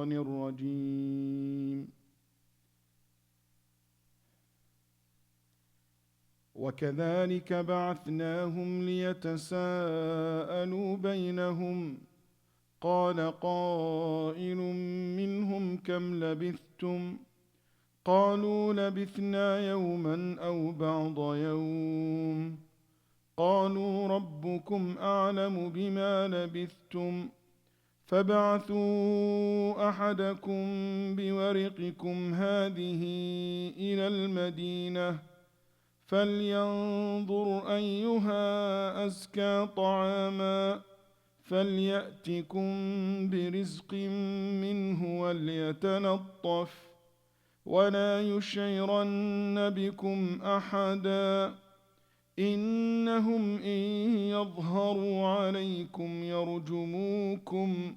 الشيطان الرجيم. وكذلك بعثناهم ليتساءلوا بينهم قال قائل منهم كم لبثتم قالوا لبثنا يوما أو بعض يوم قالوا ربكم أعلم بما لبثتم فابعثوا أحدكم بورقكم هذه إلى المدينة فلينظر أيها أزكى طعاما فليأتكم برزق منه وليتلطف ولا يشعرن بكم أحدا إنهم إن يظهروا عليكم يرجموكم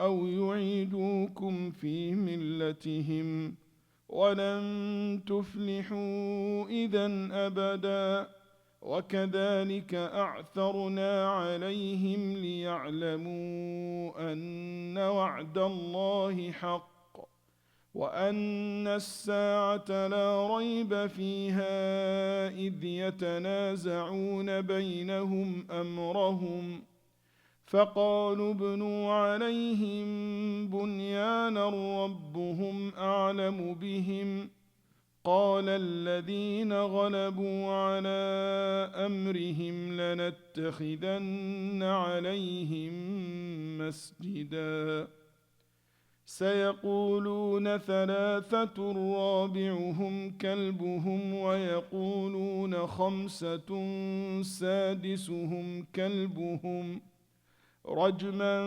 أو يعيدوكم في ملتهم ولن تفلحوا إذا أبدا وكذلك أعثرنا عليهم ليعلموا أن وعد الله حق وأن الساعة لا ريب فيها إذ يتنازعون بينهم أمرهم فقالوا ابنوا عليهم بنيانا ربهم أعلم بهم قال الذين غلبوا على أمرهم لنتخذن عليهم مسجدا سيقولون ثلاثة رابعهم كلبهم ويقولون خمسة سادسهم كلبهم رجما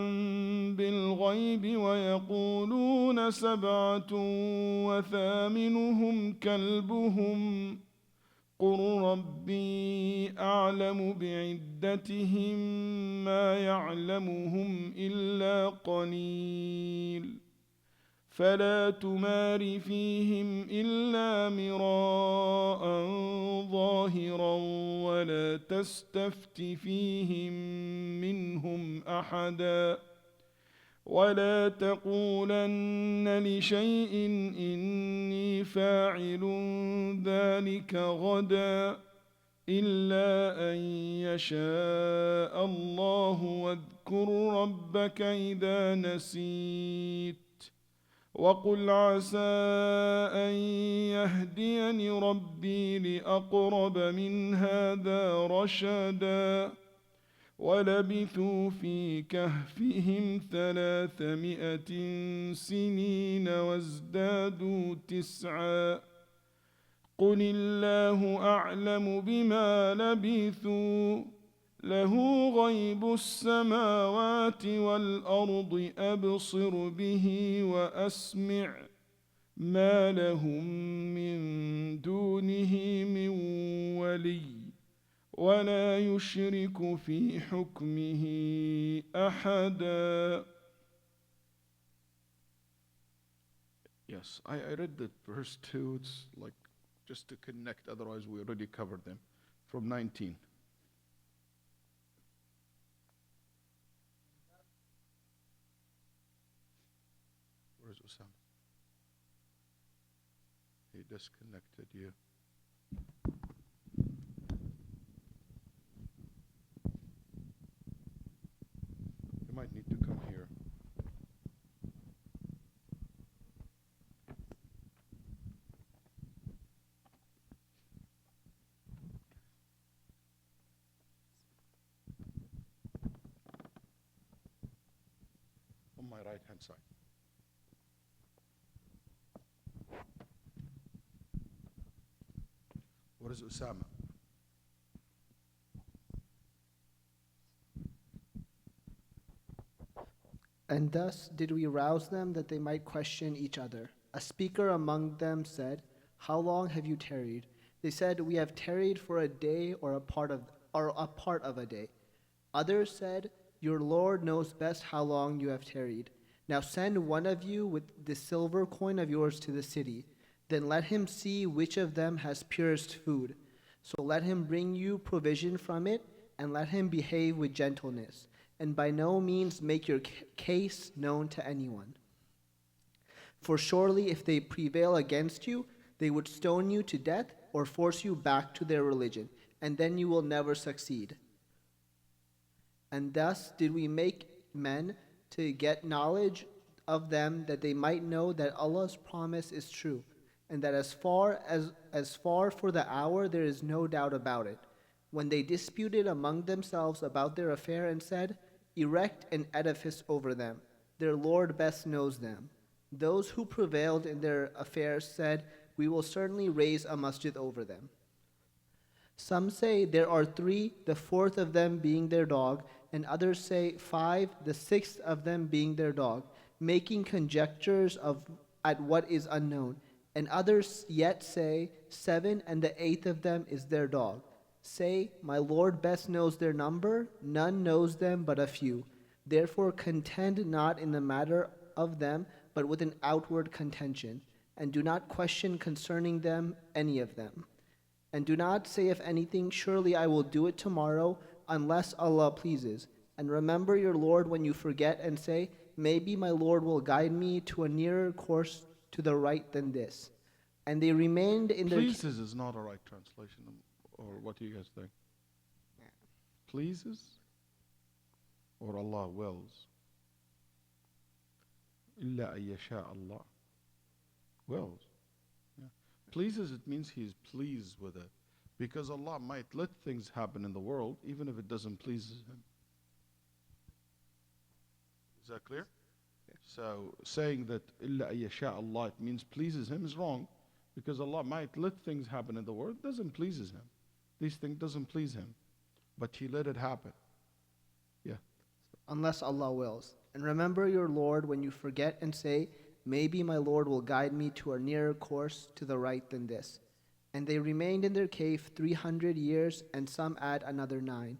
بالغيب ويقولون سبعة وثامنهم كلبهم قل ربي أعلم بعدتهم ما يعلمهم إلا قليل فلا تمار فيهم إلا مراء ظاهرا ولا تستفت فيهم منهم أحدا ولا تقولن لشيء إني فاعل ذلك غدا إلا أن يشاء الله واذكر ربك إذا نسيت وقل عسى أن يهديني ربي لأقرب من هذا رشدا ولبثوا في كهفهم 300 سنين وازدادوا 9 قل الله أعلم بما لبثوا له غيب السماوات والأرض أبصر به وأسمع ما لهم من دونه من ولي ولا يشرك في حكمه أحدا. Yes, I read the verse 2. It's like just to connect, otherwise we already covered them. From 19. Where's Osama? He disconnected you. You might need to come here. On my right hand side. What is Osama? And thus did we rouse them that they might question each other. A speaker among them said, "How long have you tarried?" They said, "We have tarried for a day or a part of a day." Others said, "Your Lord knows best how long you have tarried. Now send one of you with the silver coin of yours to the city. Then let him see which of them has purest food. So let him bring you provision from it, and let him behave with gentleness, and by no means make your case known to anyone." For surely if they prevail against you, they would stone you to death or force you back to their religion, and then you will never succeed. And thus did we make men to get knowledge of them, that they might know that Allah's promise is true, and that as far for the hour there is no doubt about it. When they disputed among themselves about their affair and said, erect an edifice over them, their Lord best knows them. Those who prevailed in their affairs said, we will certainly raise a masjid over them. Some say there are three, the fourth of them being their dog, and others say five, the sixth of them being their dog, making conjectures at what is unknown. And others yet say seven, and the eighth of them is their dog. Say, my Lord best knows their number, none knows them but a few. Therefore contend not in the matter of them, but with an outward contention, and do not question concerning them any of them. And do not say of anything, surely I will do it tomorrow, unless Allah pleases. And remember your Lord when you forget and say, maybe my Lord will guide me to a nearer course to the right than this. And they remained in their... Pleases is not a right translation, or what do you guys think? Pleases? Or Allah wills? إِلَّا أَن يَشَاءَ Allah. Wills. Yeah. Pleases, it means He is pleased with it. Because Allah might let things happen in the world, even if it doesn't please Him. Is that clear? So saying that إِلَّا أَن يَشَاءَ Allah, it means pleases Him, is wrong. Because Allah might let things happen in the world, doesn't please Him. These things doesn't please Him. But He let it happen. Yeah. Unless Allah wills. And remember your Lord when you forget and say, maybe my Lord will guide me to a nearer course to the right than this. And they remained in their cave 300 years, and some add another 9.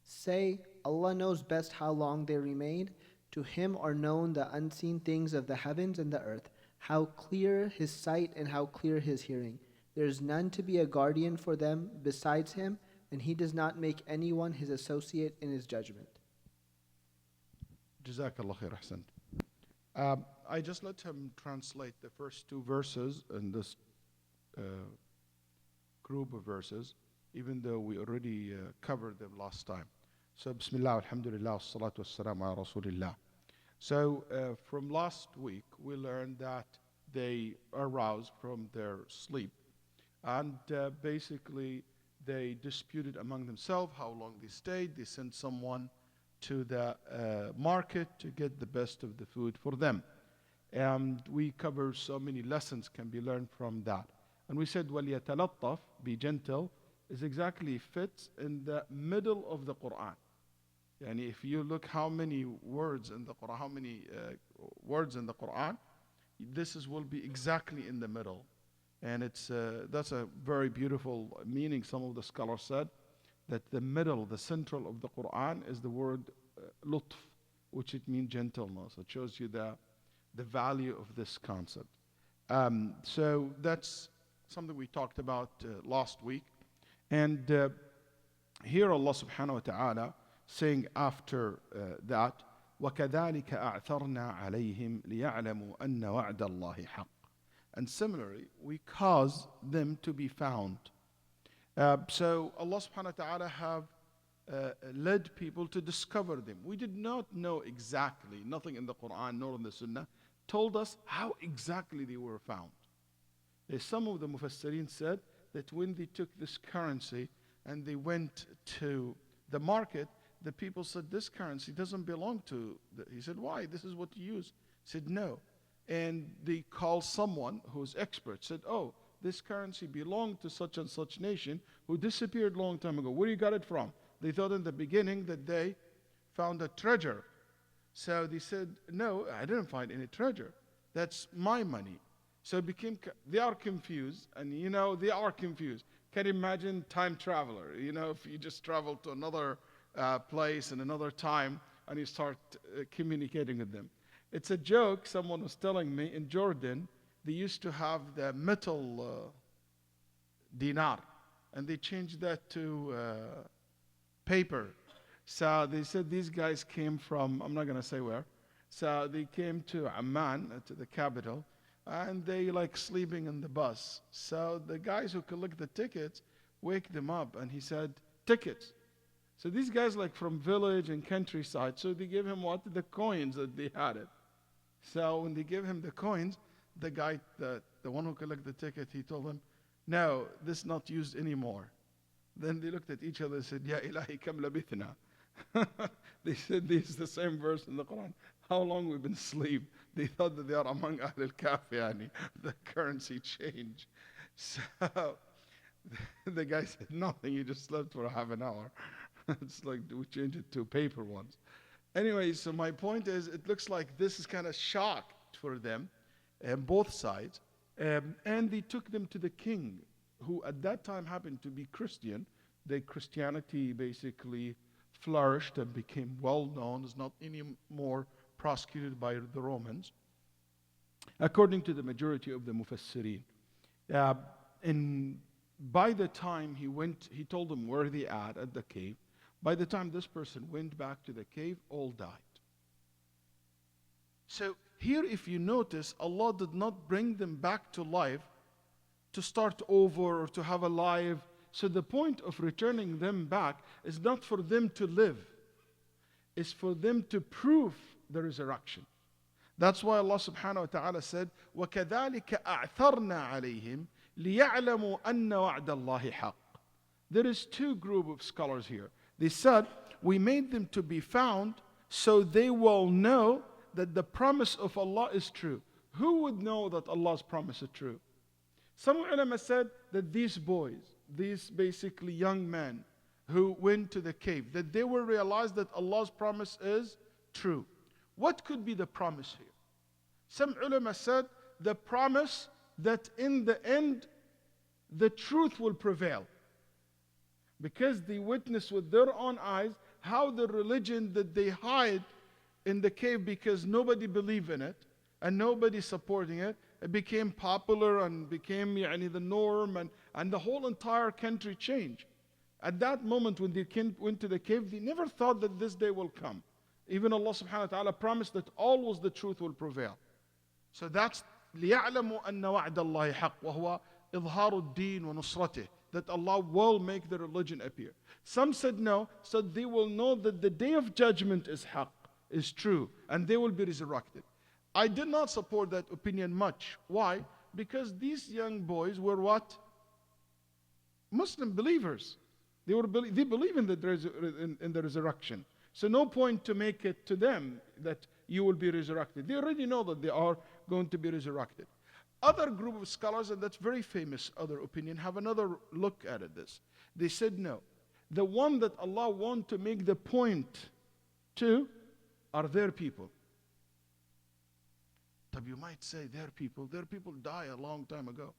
Say, Allah knows best how long they remained. To Him are known the unseen things of the heavens and the earth, how clear His sight and how clear His hearing. There is none to be a guardian for them besides Him, and He does not make anyone His associate in His judgment. Jazakallah khair, ahsant. I just let him translate the first two verses in this group of verses, even though we already covered them last time. So, Bismillah, alhamdulillah, wassalatu wassalamu ala rasulillah. So, from last week, we learned that they aroused from their sleep, and basically they disputed among themselves how long they stayed. They sent someone to the market to get the best of the food for them. And we cover so many lessons can be learned from that. And we said, وَلْيَتَلَطَّفْ, be gentle, is exactly fits in the middle of the Quran. And if you look how many words in the Quran, this will be exactly in the middle. And that's a very beautiful meaning. Some of the scholars said that the middle, the central of the Quran is the word lutf, which it means gentleness. It shows you the value of this concept. So that's something we talked about last week. And here Allah subhanahu wa ta'ala saying after that, وَكَذَلِكَ أَعْثَرْنَا عَلَيْهِمْ لِيَعْلَمُوا أَنَّ وَعْدَ اللَّهِ حَقٌّ. And similarly, we cause them to be found. So Allah subhanahu wa ta'ala have led people to discover them. We did not know exactly, nothing in the Quran nor in the Sunnah told us how exactly they were found. Some of the Mufassirin said that when they took this currency and they went to the market, the people said, this currency doesn't belong to... He said, why? This is what you use. He said, no. And they called someone who's expert, said, oh, this currency belonged to such and such nation who disappeared a long time ago. Where you got it from? They thought in the beginning that they found a treasure. So they said, no, I didn't find any treasure. That's my money. So they are confused, and they are confused. Can you imagine time traveler? If you just travel to another place in another time and you start communicating with them. It's a joke someone was telling me in Jordan. They used to have the metal dinar, and they changed that to paper. So they said these guys came from, I'm not going to say where. So they came to Amman, to the capital, and they like sleeping in the bus. So the guys who collect the tickets wake them up, and he said, tickets. So these guys like from village and countryside, so they give him what? The coins that they had it. So when they give him the coins, the guy, the one who collected the ticket, he told them, no, this is not used anymore. Then they looked at each other and said, Ya ilahi kam labithna. They said this is the same verse in the Quran. How long we've been asleep? They thought that they are among Ahl al-Kahf, yani, the currency change. So the guy said, nothing, you just slept for half an hour. It's like we changed it to paper ones. Anyway, so my point is, it looks like this is kind of shock for them, both sides. And they took them to the king, who at that time happened to be Christian. The Christianity basically flourished and became well known, is not anymore prosecuted by the Romans, according to the majority of the Mufassirin. And by the time he went, he told them where they at the cave. By the time this person went back to the cave, all died. So here, if you notice, Allah did not bring them back to life to start over or to have a life. So the point of returning them back is not for them to live. It's for them to prove the resurrection. That's why Allah subhanahu wa ta'ala said, وَكَذَلِكَ أَعْثَرْنَا عَلَيْهِمْ لِيَعْلَمُوا أَنَّ وَعْدَ اللَّهِ حَقٌّ. There is two groups of scholars here. They said, we made them to be found so they will know that the promise of Allah is true. Who would know that Allah's promise is true? Some ulama said that these boys, these basically young men who went to the cave, that they will realize that Allah's promise is true. What could be the promise here? Some ulama said the promise that in the end the truth will prevail. Because they witnessed with their own eyes how the religion that they hide in the cave because nobody believed in it and nobody supporting it, it became popular and became the norm, and the whole entire country changed. At that moment when they went to the cave, they never thought that this day will come. Even Allah subhanahu wa ta'ala promised that always the truth will prevail. So that's لِيَعْلَمُوا أَنَّ وَعْدَ اللَّهِ حَقٌّ وَهُوَ إِظْهَارُ الدِّينِ وَنُصْرَتِهِ, that Allah will make the religion appear. Some said no, so they will know that the day of judgment is haqq, is true, and they will be resurrected. I did not support that opinion much. Why? Because these young boys were what? Muslim believers. They believe in the resurrection. So no point to make it to them that you will be resurrected. They already know that they are going to be resurrected. Other group of scholars, and that's very famous, other opinion, have another look at this. They said no. The one that Allah want to make the point to are their people. But you might say their people die a long time ago.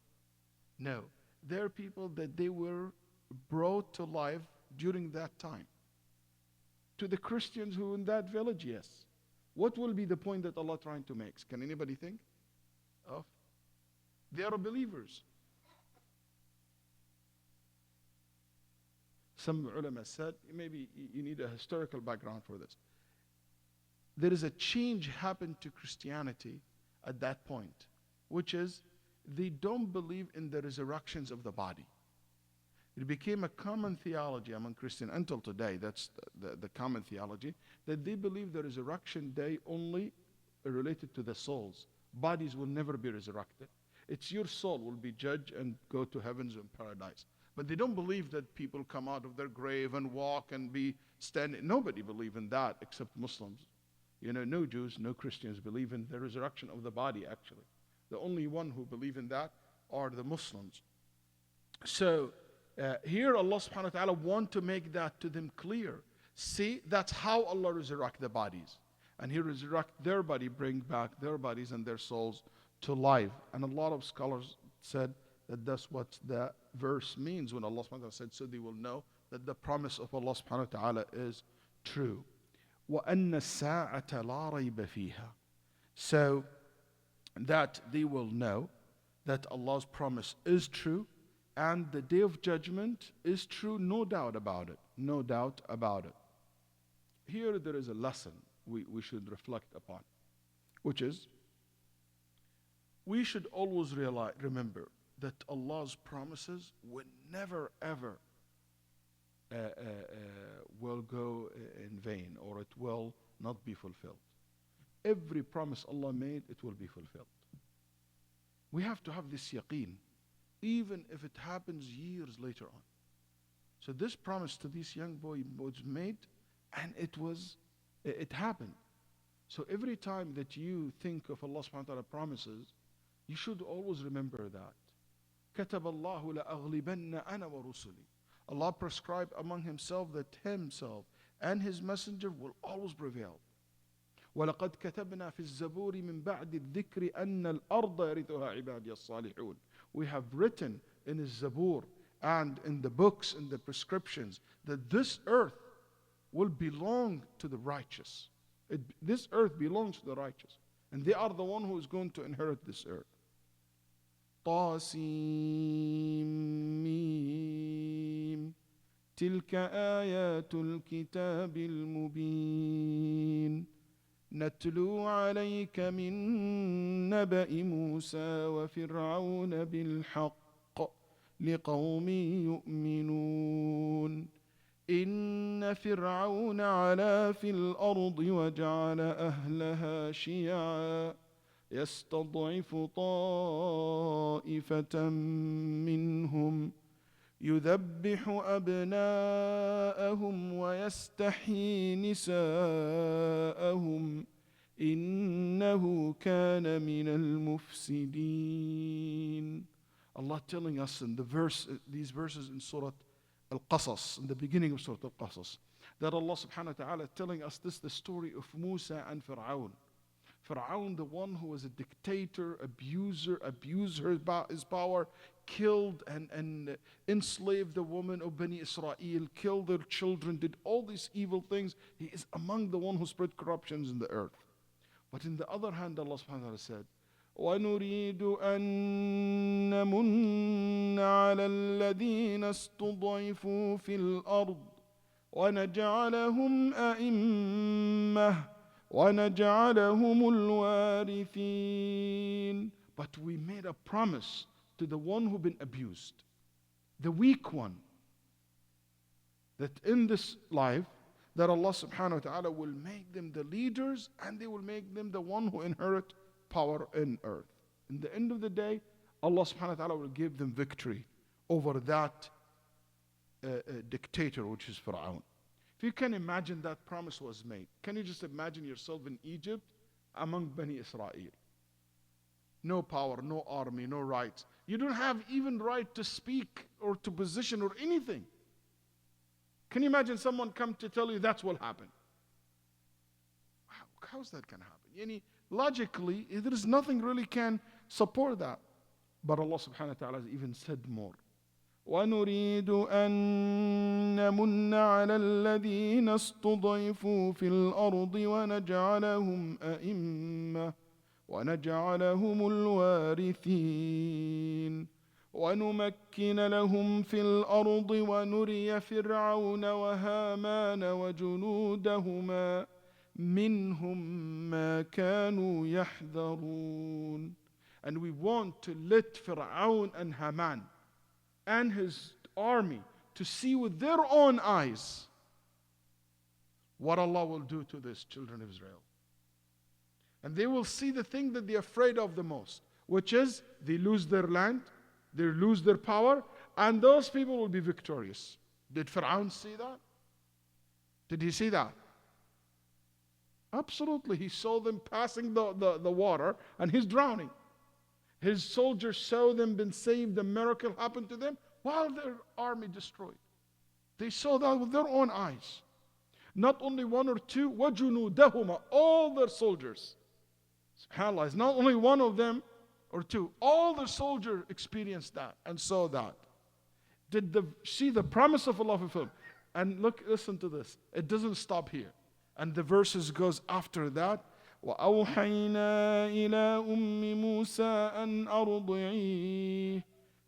No, they're people that they were brought to life during that time. To the Christians who in that village, yes. What will be the point that Allah trying to make? Can anybody think of? They are believers. Some ulama said, maybe you need a historical background for this. There is a change happened to Christianity at that point, which is they don't believe in the resurrections of the body. It became a common theology among Christians until today. That's the common theology, that they believe the resurrection day only related to the souls. Bodies will never be resurrected. It's your soul will be judged and go to heavens and paradise. But they don't believe that people come out of their grave and walk and be standing. Nobody believes in that except Muslims. No Jews, no Christians believe in the resurrection of the body, actually. The only one who believe in that are the Muslims. So here Allah subhanahu wa ta'ala want to make that to them clear. See, that's how Allah resurrect the bodies. And He resurrect their body, bring back their bodies and their souls to life. And a lot of scholars said that that's what the verse means when Allah subhanahu wa ta'ala said, so they will know that the promise of Allah subhanahu wa ta'ala is true. وَأَنَّ السَّاعَةَ لَا رَيْبَ فِيهَا. So that they will know that Allah's promise is true and the day of judgment is true, no doubt about it. No doubt about it. Here there is a lesson we should reflect upon, which is We should always remember that Allah's promises will never ever will go in vain, or it will not be fulfilled. Every promise Allah made, it will be fulfilled. We have to have this yaqeen, even if it happens years later on. So this promise to this young boy was made, and it happened. So every time that you think of Allah subhanahu wa ta'ala promises, you should always remember that. كتب الله لأغلبن أنا ورسلي. Allah prescribed among Himself that Himself and His Messenger will always prevail. ولقد كتبنا في الزبور من بعد الذكر أن الأرض يرثها عبادي الصالحون. We have written in the Zabur and in the books and the prescriptions that this earth will belong to the righteous. This earth belongs to the righteous, and they are the one who is going to inherit this earth. طاسيم تلك آيات الكتاب المبين نتلو عليك من نبأ موسى وفرعون بالحق لقوم يؤمنون إن فرعون علا في الأرض وجعل أهلها شيعا يستضعف طائفة منهم يذبح أبناءهم ويستحيي نساءهم إنه كان من المفسدين. Allah telling us in these verses in Surah Al-Qasas, in the beginning of Surah Al-Qasas, that Allah subhanahu wa ta'ala telling us this, the story of Musa and Fir'aun. Fir'aun, the one who was a dictator, abuser, abused his power, killed and enslaved the women of Bani Israel, killed their children, did all these evil things. He is among the one who spread corruptions in the earth. But in the other hand, Allah subhanahu wa ta'ala said, وَنُرِيدُ أَن نَّمُنَّ عَلَى الَّذِينَ اسْتُضْعِفُوا فِي الْأَرْضِ وَنَجْعَلَهُمْ أَئِمَّةً وَنَجْعَلَهُمُ الْوَارِثِينَ. But we made a promise to the one who'd been abused, the weak one, that in this life, that Allah subhanahu wa ta'ala will make them the leaders, and they will make them the one who inherit power in earth. In the end of the day, Allah subhanahu wa ta'ala will give them victory over that dictator, which is Fir'aun. If you can imagine that promise was made, can you just imagine yourself in Egypt among Bani Israel? No power, no army, no rights. You don't have even right to speak or to position or anything. Can you imagine someone come to tell you that's what happened? How's that going to happen? Logically, there is nothing really can support that. But Allah subhanahu wa ta'ala has even said more. وَنُرِيدُ أَن نَّمُنَّ عَلَى الَّذِينَ اسْتُضْعِفُوا فِي الْأَرْضِ وَنَجْعَلَهُمْ أَئِمَّةً وَنَجْعَلَهُمُ الْوَارِثِينَ وَنُمَكِّنَ لَهُمْ فِي الْأَرْضِ وَنُرِيَ فِرْعَوْنَ وَهَامَانَ وَجُنُودَهُمَا مِنْهُمْ مَا كَانُوا يَحْذَرُونَ. And we want to let Fir'aun and Haman and his army to see with their own eyes what Allah will do to these children of Israel. And they will see the thing that they're afraid of the most, which is they lose their land, they lose their power, and those people will be victorious. Did Fir'aun see that? Did he see that? Absolutely. He saw them passing the water, and he's drowning. His soldiers saw them been saved, a miracle happened to them, while their army destroyed. They saw that with their own eyes. Not only one or two, وَجُنُودَهُمَا, all their soldiers. SubhanAllah, it's not only one of them or two. All the soldiers experienced that and saw that. See the promise of Allah fulfilled. And listen to this. It doesn't stop here. And the verses goes after that. وَأَوْحَيْنَا إِلَىٰ أُمِّ مُوسَىٰ أَنْ أَرْضِعِيهِ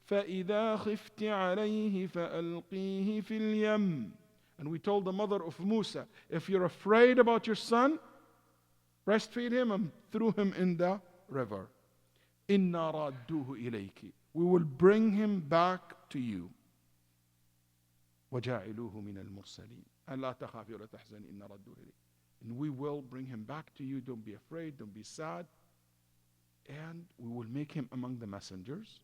فَإِذَا خِفْتِ عَلَيْهِ فَأَلْقِيهِ فِي الْيَمِّ. And we told the mother of Musa, if you're afraid about your son, breastfeed him and throw him in the river. إِنَّا رَادُّوهُ إِلَيْكِ. We will bring him back to you. وَجَاعِلُوهُ مِنَ الْمُرْسَلِينَ. And لَا تَخَافِي وَلَا تَحْزَنِي إِنَّا رَادُّوهُ إِلَيْكِ. And we will bring him back to you. Don't be afraid, don't be sad. And we will make him among the messengers.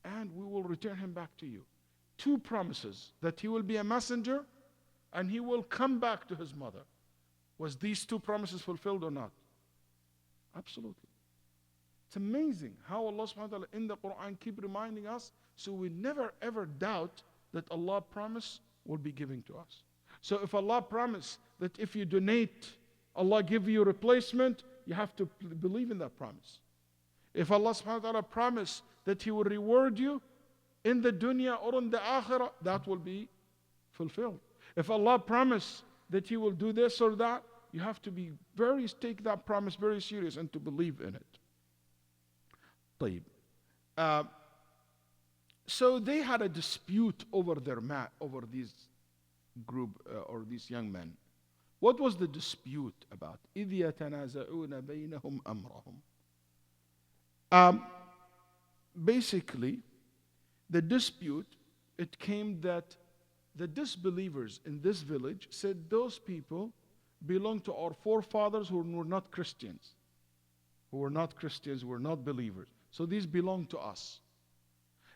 And we will return him back to you. Two promises, that he will be a messenger and he will come back to his mother. Was these two promises fulfilled or not? Absolutely. It's amazing how Allah subhanahu wa ta'ala in the Quran keep reminding us, so we never ever doubt that Allah promise will be giving to us. So if Allah promise that if you donate, Allah give you a replacement, you have to believe in that promise. If Allah subhanahu wa ta'ala promise that He will reward you in the dunya or in the akhirah, that will be fulfilled. If Allah promise that He will do this or that, you have to take that promise very serious and to believe in it. طيب. So they had a dispute over over these group or these young men. What was the dispute about? إِذْ يَتَنَازَعُونَ بَيْنَهُمْ أَمْرَهُمْ. Basically, the dispute, it came that the disbelievers in this village said those people belong to our forefathers who were not Christians. Who were not Christians, were not believers. So these belong to us.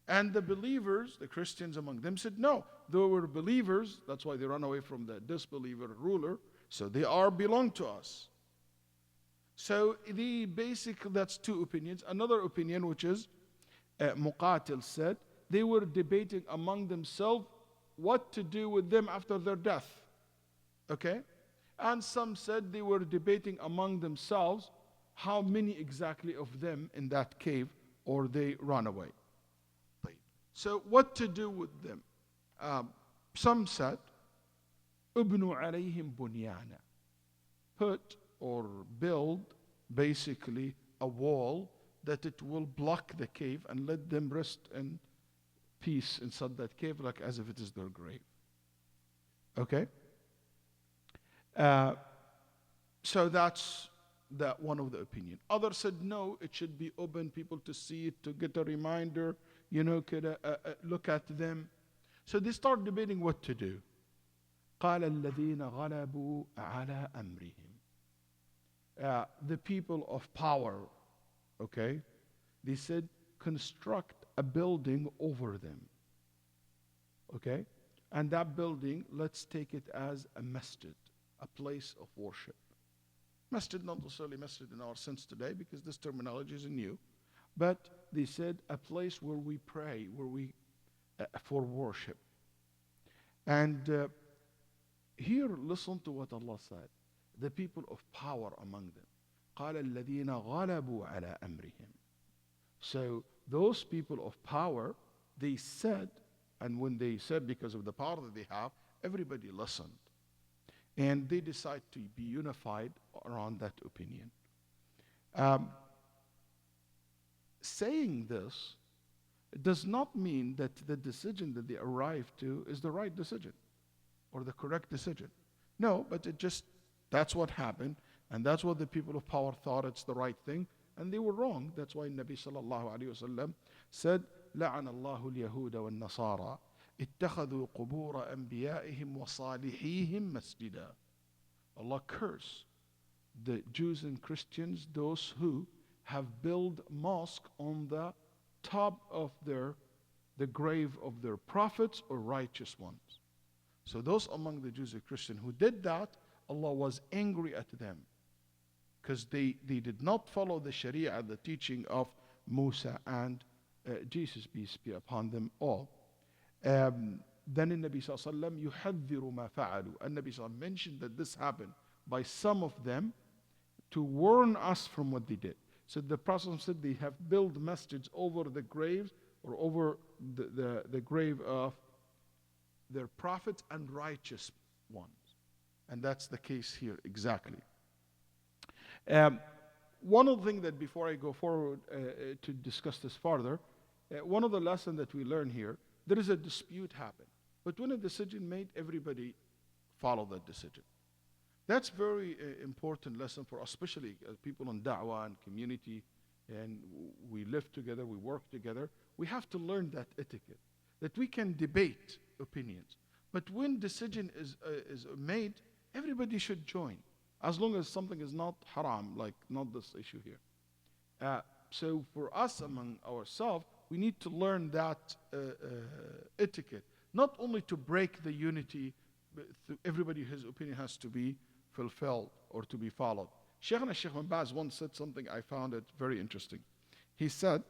And the believers, the Christians among them, said no, they were believers, that's why they ran away from the disbeliever ruler, so they belong to us. So that's two opinions. Another opinion, which is Muqatil said, they were debating among themselves what to do with them after their death. Okay? And some said they were debating among themselves how many exactly of them in that cave, or they run away. So what to do with them? Some said, "Ubnu alayhim bunyana." Put or build basically a wall that it will block the cave and let them rest in peace inside that cave, like as if it is their grave. Okay? So that's one of the opinion. Others said no, it should be open, people to see it, to get a reminder, could look at them. So they start debating what to do. قال الذين غلبوا على أمرهم. The people of power, okay, they said construct a building over them. Okay? And that building, let's take it as a masjid, a place of worship. Masjid, not necessarily masjid in our sense today, because this terminology is new. But they said a place where we pray, where we for worship. And here, listen to what Allah said. The people of power among them. قال الذين غلبوا على أمرهم. So those people of power, they said, and when they said because of the power that they have, everybody listened. And they decide to be unified around that opinion. Saying this does not mean that the decision that they arrived to is the right decision or the correct decision. No, but that's what happened, and that's what the people of power thought it's the right thing, and they were wrong. That's why Nabi sallallahu alayhi wasallam said, لعن الله اليهود والنصارى اتخذوا قبور أنبيائهم وصالحيهم مسجدا. Allah curse the Jews and Christians, those who have built mosque on the top of the grave of their prophets or righteous ones. So those among the Jews and Christians who did that, Allah was angry at them because they did not follow the Sharia, the teaching of Musa and Jesus, peace be upon them all. Then the Nabi sallallahu alaihi wasallam yuhadhiru ma fa'alu. And Nabi sallallahu alaihi wasallam mentioned that this happened by some of them to warn us from what they did. So the Prophet said they have built masjids over the graves or over the grave of their prophets and righteous ones. And that's the case here exactly. One of the things that before I go forward to discuss this further, one of the lessons that we learn here, there is a dispute happen. But when a decision made, everybody follow that decision. That's very important lesson for us, especially people on da'wah and community and we live together, we work together, we have to learn that etiquette, that we can debate opinions. But when decision is made, everybody should join, as long as something is not haram, like not this issue here. So for us among ourselves, we need to learn that etiquette, not only to break the unity, but everybody, his opinion has to be fulfilled or to be followed. Shaykhna Shaykh bin Baz once said something I found it very interesting. He said,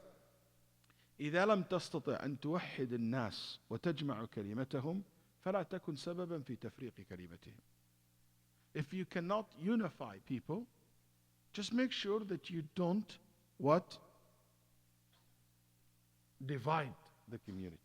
إذا لم تستطع أن توحد الناس وتجمع كلمتهم فلا تكن سببا في تفريق كلمتهم. If you cannot unify people, just make sure that you don't what? Divide the community.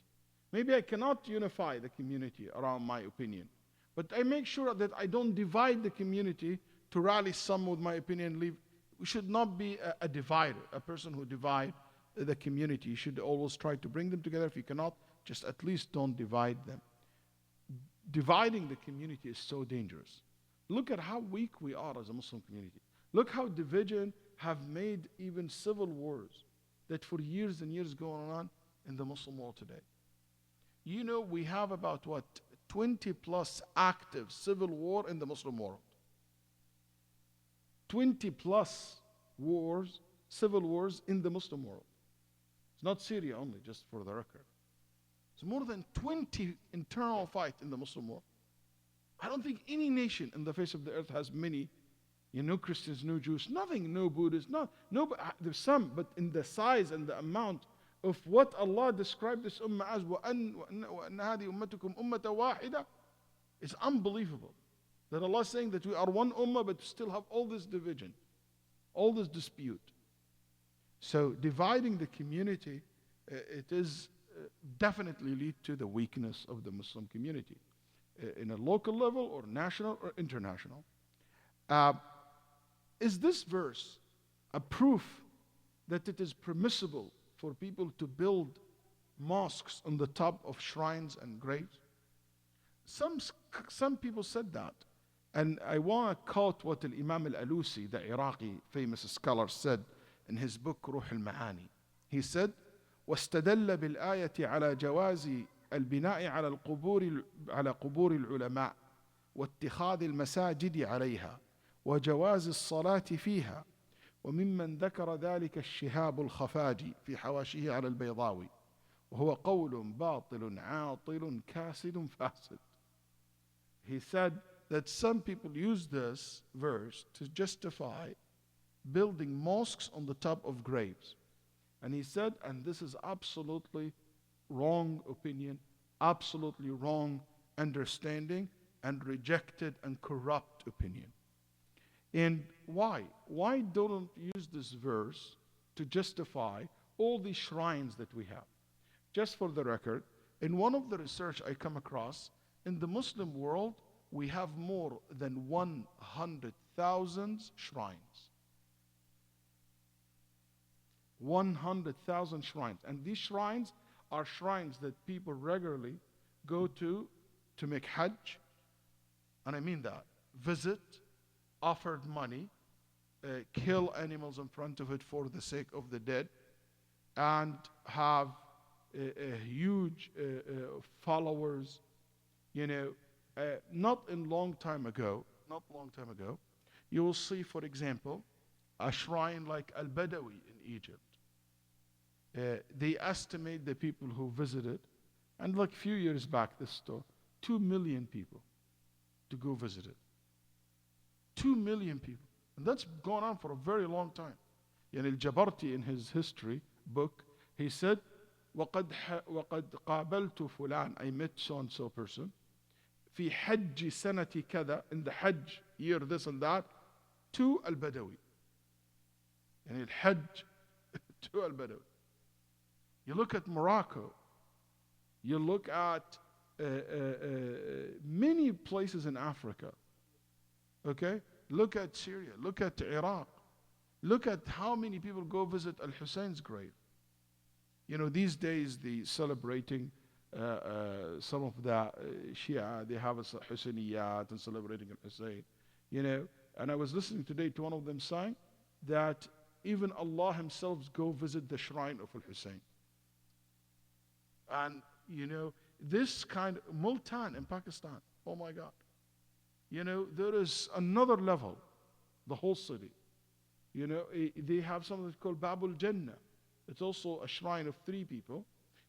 Maybe I cannot unify the community around my opinion, but I make sure that I don't divide the community to rally some with my opinion. Leave. We should not be a divider, a person who divides the community. You should always try to bring them together. If you cannot, just at least don't divide them. Dividing the community is so dangerous. Look at how weak we are as a Muslim community. Look how division have made even civil wars that for years and years going on in the Muslim world today. You know, we have about 20 plus active civil war in the Muslim world. 20 plus wars, civil wars in the Muslim world. It's not Syria only, just for the record. It's more than 20 internal fights in the Muslim world. I don't think any nation in the face of the earth has many, no Christians, no Jews, nothing, no Buddhists, there's some, but in the size and the amount of what Allah described this ummah as, وَأَنَّ هَذِي أُمَّتُكُمْ أُمَّةً وَاحِدَةً, it's unbelievable. That Allah is saying that we are one ummah, but still have all this division, all this dispute. So dividing the community, it is definitely lead to the weakness of the Muslim community, in a local level or national or international. Is this verse a proof that it is permissible for people to build mosques on the top of shrines and graves? Some people said that. And I want to quote what Imam al-Alusi, the Iraqi famous scholar, said in his book Ruh al-Ma'ani. He said, واستدل بالآية على جواز البناء على قبور العلماء واتخاذ المساجد عليها وجواز الصلاة فيها، وممن ذكر ذلك الشهاب الخفاجي في حواشيه على البيضاوي، وهو قول باطل عاطل كاسد فاسد. He said that some people use this verse to justify building mosques on the top of graves. And he said, and this is absolutely wrong opinion, absolutely wrong understanding, and rejected and corrupt opinion. And why? Why don't use this verse to justify all these shrines that we have? Just for the record, in one of the research I come across, in the Muslim world, we have more than 100,000 shrines. 100,000 shrines. And these shrines are shrines that people regularly go to make hajj. And I mean that. Visit, offered money, kill animals in front of it for the sake of the dead, and have a huge followers. Not long time ago, you will see, for example, a shrine like Al-Badawi in Egypt. They estimate the people who visited, and like a few years back, this store, 2 million people to go visit it. 2 million people. And that's gone on for a very long time. Al-Jabarti, in his history book, he said, وَقَدْ قَابَلْتُ فُلَانَ, I met so-and-so person, في حج سنة كذا, in the Hajj year this and that, to Al-Badawi. And Al-Hajj to Al-Badawi. You look at Morocco, you look at many places in Africa, okay? Look at Syria, look at Iraq, look at how many people go visit Al-Hussein's grave. These days they celebrating some of the Shia, they have a Husseyniyat and celebrating Al-Hussein, and I was listening today to one of them saying that even Allah Himself go visit the shrine of Al-Hussein. And this kind of Multan in Pakistan, oh my God. There is another level, the whole city. They have something called Babul Jannah. It's also a shrine of 3 people.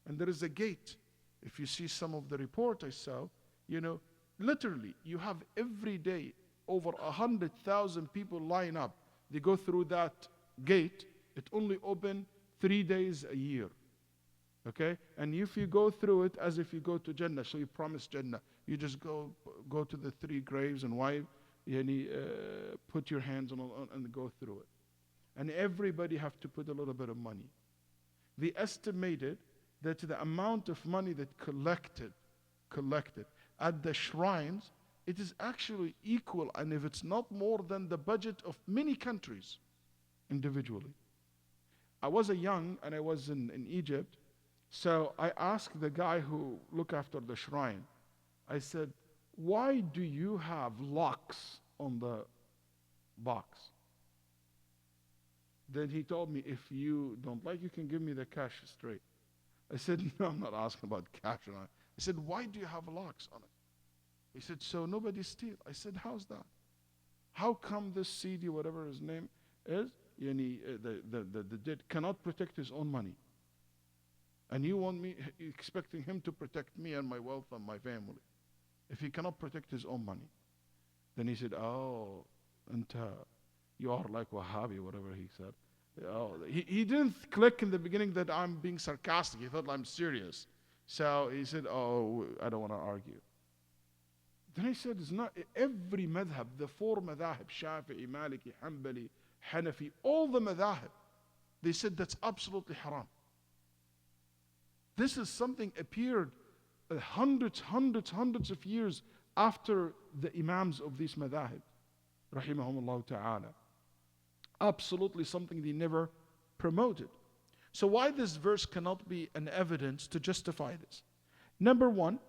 And there is a gate. If you see some of the report I saw, literally, you have every day over 100,000 people line up. They go through that gate. It only open 3 days a year. Okay? And if you go through it as if you go to Jannah, so you promise Jannah, you just go to the 3 graves and put your hands on and go through it. And everybody have to put a little bit of money. They estimated that the amount of money that collected at the shrines, it is actually equal, and if it's not more than the budget of many countries individually. I was young and I was in Egypt, so I asked the guy who looked after the shrine, I said, why do you have locks on the box? Then he told me, if you don't like, you can give me the cash straight. I said, no, I'm not asking about cash. I said, why do you have locks on it? He said, so nobody steal. I said, how's that? How come this CD, whatever his name is, the dead cannot protect his own money? And you want me, expecting him to protect me and my wealth and my family, if he cannot protect his own money? Then he said, oh, you are like Wahhabi, whatever he said. Oh, he didn't click in the beginning that I'm being sarcastic. He thought I'm serious. So he said, oh, I don't want to argue. Then I said, it's not every madhab, the 4 madhahib, Shafi'i, Maliki, Hanbali, Hanafi, all the madhahib, they said that's absolutely haram. This is something appeared hundreds of years after the imams of these madhahib, rahimahumullah ta'ala. Absolutely something they never promoted. So why this verse cannot be an evidence to justify this? Number 1,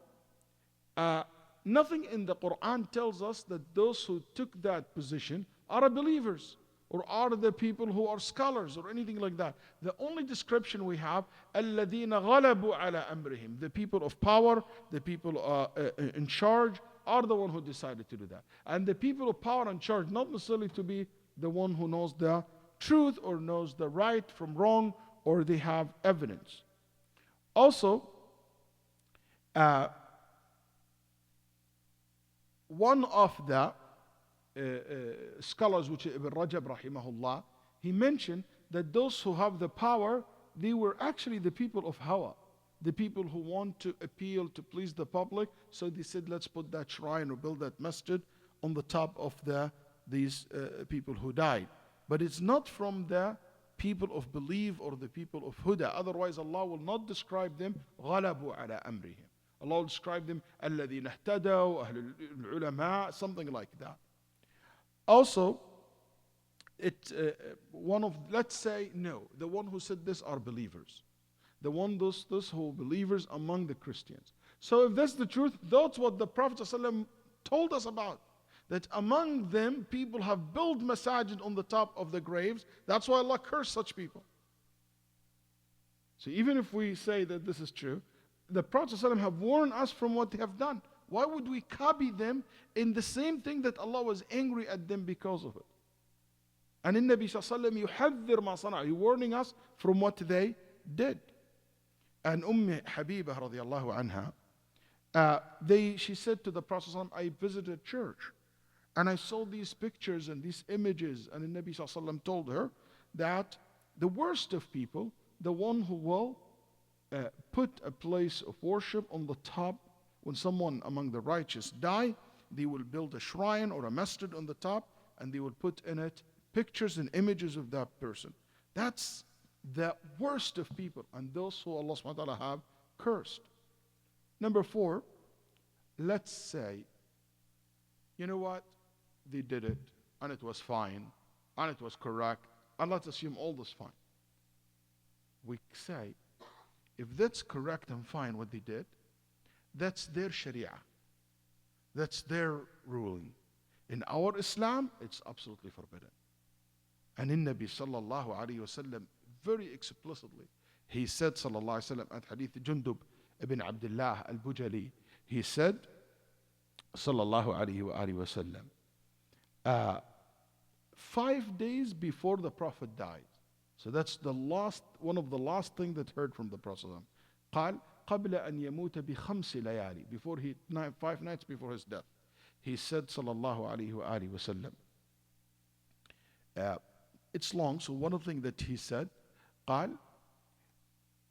nothing in the Quran tells us that those who took that position are believers or are the people who are scholars or anything like that. The only description we have, الَّذِينَ غَلَبُوا عَلَى أَمْرِهِمْ, the people of power, the people in charge are the one who decided to do that. And the people of power and charge, not necessarily to be the one who knows the truth or knows the right from wrong, or they have evidence. Also, one of the scholars, which is Ibn Rajab rahimahullah, he mentioned that those who have the power, they were actually the people of Hawa, the people who want to appeal to please the public. So they said, let's put that shrine or build that masjid on the top of these people who died. But it's not from the people of belief or the people of huda. Otherwise Allah will not describe them غَلَبُوا عَلَى أَمْرِهِمْ. Allah will describe them الَّذِينَ اهْتَدَوْا أَهْلُ الْعُلَمَاء, something like that. Also, let's say, no, the one who said this are believers. Those who believers among the Christians. So if that's the truth, that's what the Prophet ﷺ told us about. That among them, people have built masajid on the top of the graves. That's why Allah cursed such people. So even if we say that this is true, the Prophet ﷺ have warned us from what they have done. Why would we copy them in the same thing that Allah was angry at them because of it? And in Nabi ﷺ يُحَذِّرْ مَا صَنَعَ, He warning us from what they did. And Habiba radiallahu anha, she said to the Prophet ﷺ, I visited church and I saw these pictures and these images, and the Nabi ﷺ told her that the worst of people, the one who will put a place of worship on the top. When someone among the righteous die, they will build a shrine or a masjid on the top, and they will put in it pictures and images of that person. That's the worst of people, and those who Allah subhanahu wa ta'ala have cursed. Number 4, let's say, you know what? They did it, and it was fine, and it was correct, and let's assume all this fine. We say, if that's correct and fine what they did, that's their sharia. That's their ruling. In our Islam, it's absolutely forbidden. And in Nabi sallallahu alayhi wasallam, very explicitly, he said sallallahu alayhi wasallam at hadith Jundub ibn Abdullah al-Bujali, he said sallallahu alayhi wasallam, 5 days before the Prophet died. So that's the last, one of the last thing that heard from the Prophet. قال قبل أن يموت بخمس ليالي, before 5 nights before his death, he said sallallahu alayhi wasallam. It's long, so one of the things that he said, قال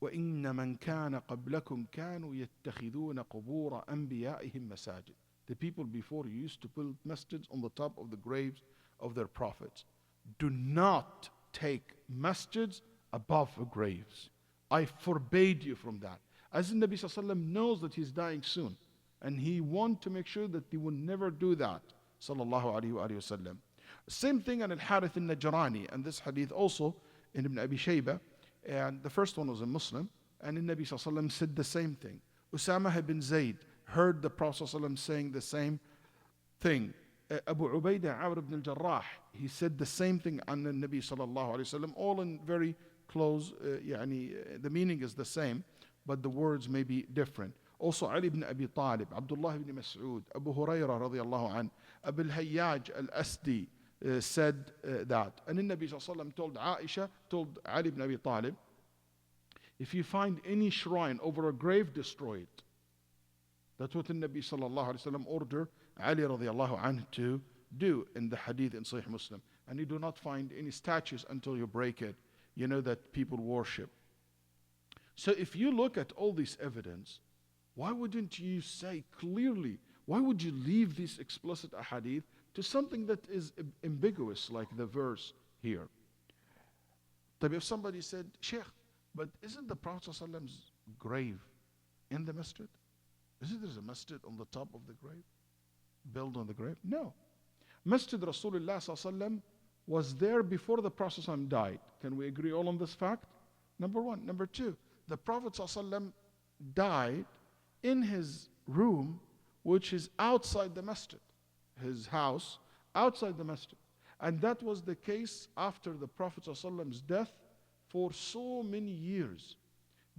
وإن من كان قبلكم كانوا يتخذون قبور أنبيائهم مساجد. The people before you used to build masjids on the top of the graves of their prophets. Do not take masjids above the graves. I forbade you from that. As the Nabi sallallahu alaihi wasallam knows that he's dying soon, and he wants to make sure that he will never do that. Sallallahu alaihi wasallam. Same thing on Al-Harith al-Najrani, and this hadith also in Ibn Abi Shaybah, and the first one was a Muslim, and the Nabi sallallahu alaihi wasallam said the same thing. Usama ibn Zayd heard the Prophet sallallahu alaihi wasallam saying the same thing. Abu Ubaidah Amr ibn al-Jarrah, he said the same thing on the Nabi sallallahu alaihi wasallam, all in very close, the meaning is the same, but the words may be different. Also Ali ibn Abi Talib, Abdullah ibn Mas'ud, Abu Hurairah radiallahu anh, Abu al-Hayyaj al-Asdi said that. And the Nabi sallallahu alaihi wasallam told Aisha, told Ali ibn Abi Talib, if you find any shrine over a grave, destroy it. That's what the Nabi sallallahu alaihi wasallam ordered Ali radiallahu anhu to do in the hadith in Sahih Muslim. And you do not find any statues until you break it, that people worship. So if you look at all this evidence, why wouldn't you say clearly, why would you leave this explicit hadith to something that is ambiguous, like the verse here? But if somebody said, Sheikh, but isn't the Prophet ﷺ's grave in the masjid? Isn't there a masjid on the top of the grave? Built on the grave? No. Masjid Rasulullah ﷺ was there before the Prophet ﷺ died. Can we agree all on this fact? Number one. Number two, the Prophet ﷺ died in his room, which is outside the masjid, his house outside the masjid. And that was the case after the Prophet ﷺ's death for so many years.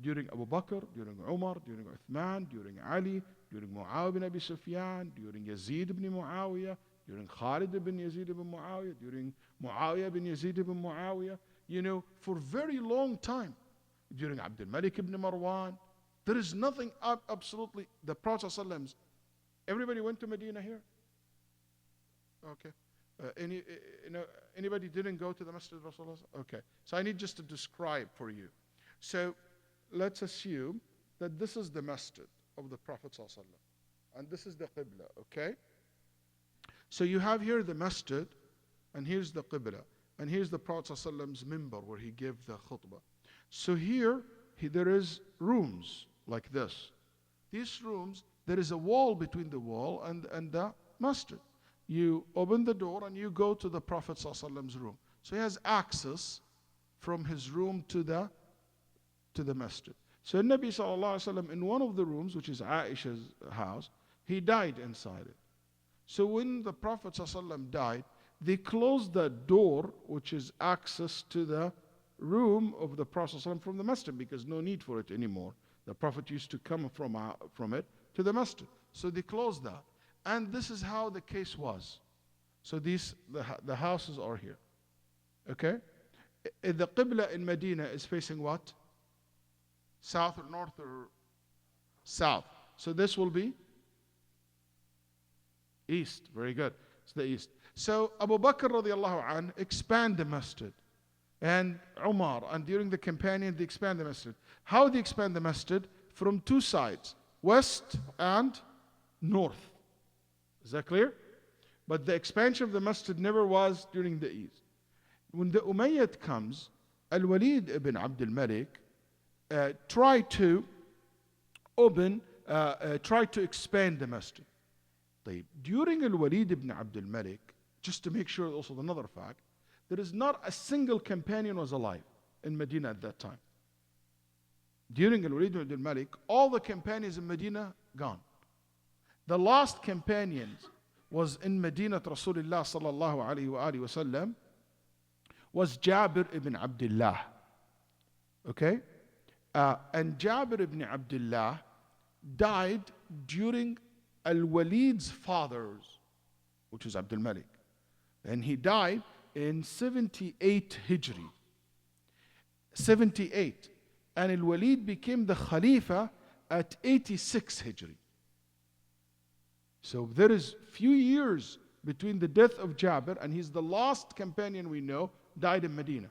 During Abu Bakr, during Umar, during Uthman, during Ali, during Muawiyah ibn Abi Sufyan, during Yazid ibn Muawiyah, during Khalid ibn Yazid ibn Muawiyah, during Muawiyah ibn Yazid ibn Muawiyah, for a very long time. During Abdul Malik ibn Marwan, there is nothing absolutely. The Prophet ﷺ, everybody went to Medina here? Okay. Anybody didn't go to the Masjid of Rasulullah? Okay. So I need just to describe for you. So let's assume that this is the Masjid of the Prophet ﷺ, and this is the Qibla, okay? So you have here the Masjid, and here's the Qibla, and here's the Prophet ﷺ's minbar where he gave the khutbah. So here, there is rooms like this. These rooms, there is a wall between the wall and the masjid. You open the door and you go to the Prophet ﷺ's room. So he has access from his room to the masjid. So Nabi ﷺ, in one of the rooms, which is Aisha's house, he died inside it. So when the Prophet ﷺ died, they closed the door, which is access to the room of the Prophet ﷺ from the masjid, because no need for it anymore. The Prophet used to come from it to the masjid. So they closed that. And this is how the case was. So the houses are here. Okay? The Qibla in Medina is facing what? South or north or south? So this will be east. Very good. It's the east. So Abu Bakr radiallahu anh expand the masjid. And Umar, and during the companion, they expand the masjid. How they expand the masjid? From two sides, west and north. Is that clear? But the expansion of the masjid never was during the east. When the Umayyad comes, Al-Waleed ibn Abdul Malik tried to expand the masjid. During Al-Waleed ibn Abdul Malik, just to make sure also another fact, there is not a single companion was alive in Medina at that time. During Al-Walid ibn Abdul Malik, all the companions in Medina gone. The last companions was in Medina Rasulullah sallallahu alayhi wa sallam was Jabir ibn Abdullah. Okay? And Jabir ibn Abdullah died during Al-Walid's father's, which was Abdul Malik. And he died in 78 Hijri. 78. And Al-Walid became the Khalifa at 86 Hijri. So there is few years between the death of Jabir, and he's the last companion we know, died in Medina.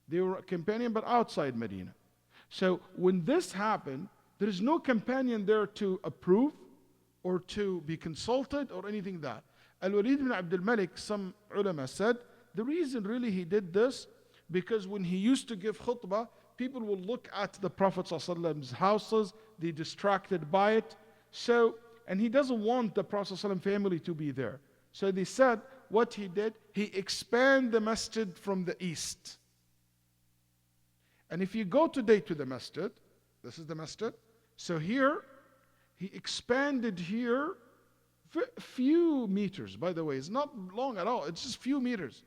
They were a companion but outside Medina. So when this happened, there is no companion there to approve or to be consulted or anything like that. Al-Walid ibn Abdul Malik, some ulama said, the reason really he did this, because when he used to give khutbah, people will look at the Prophet ﷺ's houses, they're distracted by it. So, and he doesn't want the Prophet ﷺ family to be there. So they said, what he did, he expanded the masjid from the east. And if you go today to the masjid, this is the masjid. So here, he expanded here few meters. By the way, it's not long at all. It's just few meters.